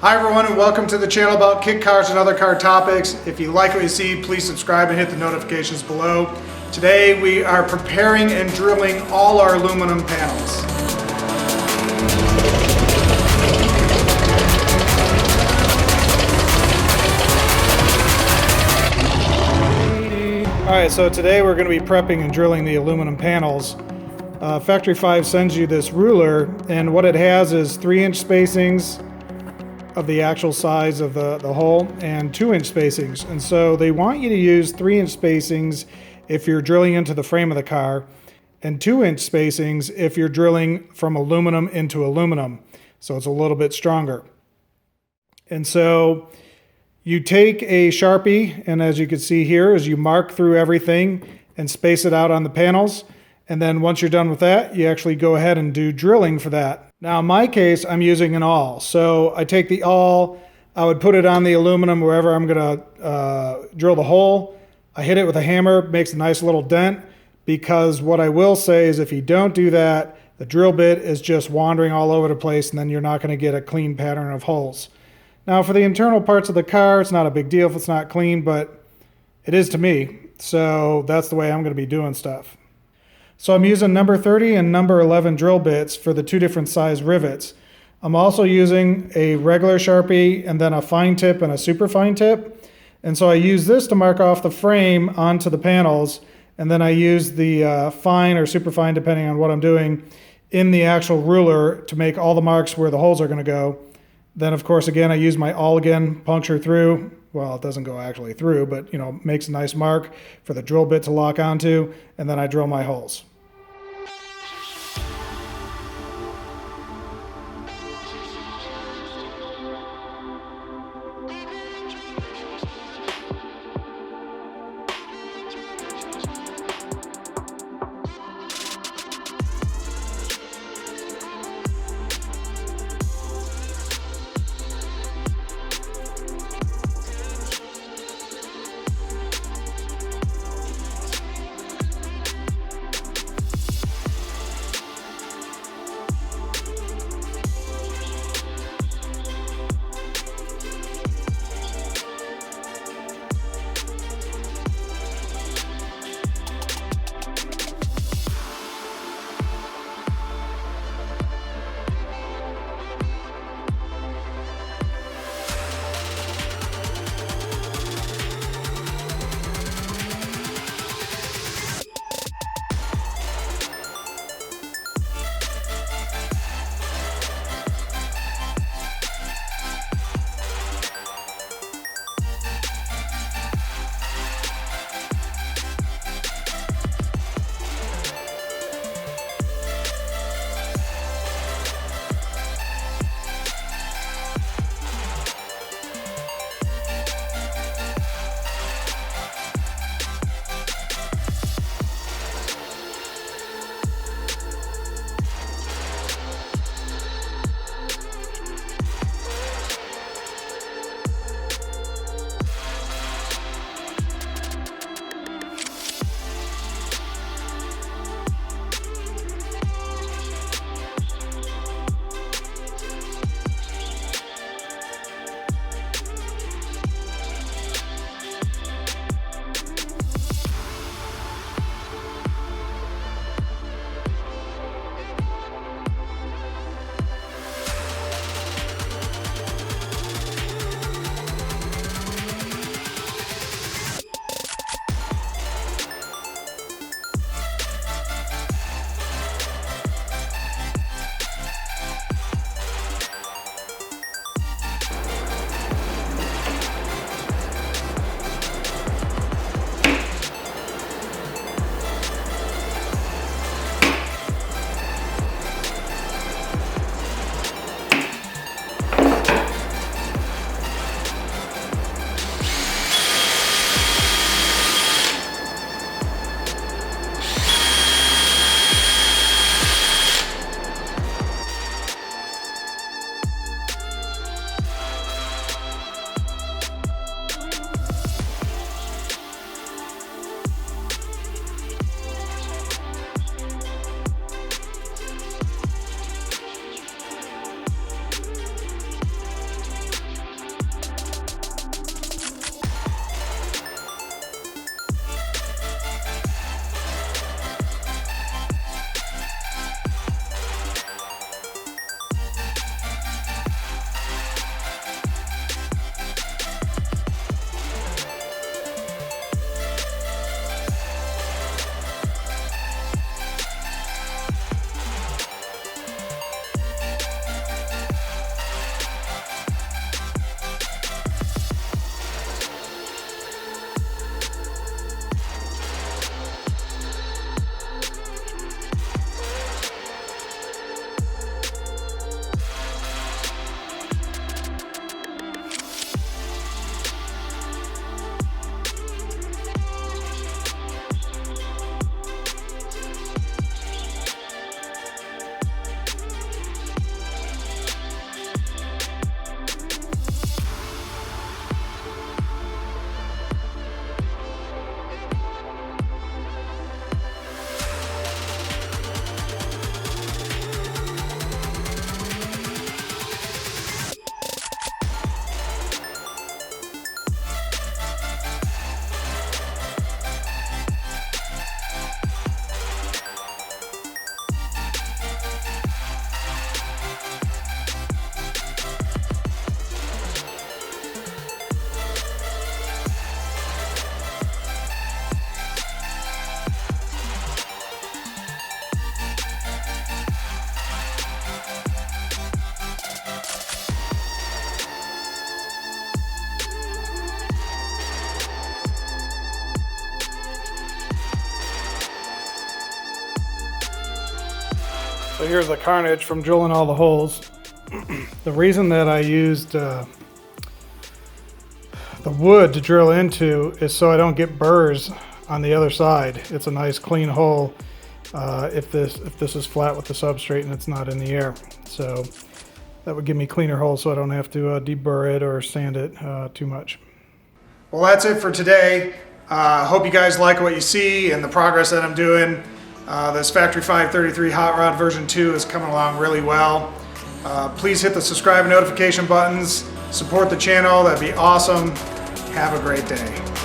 Hi everyone and welcome to the channel about kit cars and other car topics. If you like what you see, please subscribe and hit the notifications below. Today we are preparing and drilling all our aluminum panels. Alright, so today we're going to be prepping and drilling the aluminum panels. Factory 5 sends you this ruler, and what it has is 3-inch spacings of the actual size of the hole and 2-inch spacings. And so they want you to use 3-inch spacings if you're drilling into the frame of the car, and 2-inch spacings if you're drilling from aluminum into aluminum. So it's a little bit stronger. And so you take a Sharpie, and as you can see here, is you mark through everything and space it out on the panels. And then once you're done with that, you actually go ahead and do drilling for that. Now in my case, I'm using an awl. So I take the awl, I would put it on the aluminum wherever I'm gonna drill the hole. I hit it with a hammer, makes a nice little dent, because what I will say is if you don't do that, the drill bit is just wandering all over the place and then you're not gonna get a clean pattern of holes. Now for the internal parts of the car, it's not a big deal if it's not clean, but it is to me. So that's the way I'm gonna be doing stuff. So I'm using number 30 and number 11 drill bits for the two different size rivets. I'm also using a regular Sharpie and then a fine tip and a super fine tip. And so I use this to mark off the frame onto the panels, and then I use the fine or super fine, depending on what I'm doing, in the actual ruler to make all the marks where the holes are going to go. Then of course again I use my awl again, puncture through. Well, it doesn't go actually through, but makes a nice mark for the drill bit to lock onto, and then I drill my holes. So here's the carnage from drilling all the holes. The reason that I used the wood to drill into is so I don't get burrs on the other side. It's a nice clean hole if this is flat with the substrate and it's not in the air. So that would give me cleaner holes so I don't have to deburr it or sand it too much. Well, that's it for today. Hope you guys like what you see and the progress that I'm doing. This Factory 533 Hot Rod version 2 is coming along really well. Please hit the subscribe and notification buttons. Support the channel, that'd be awesome. Have a great day.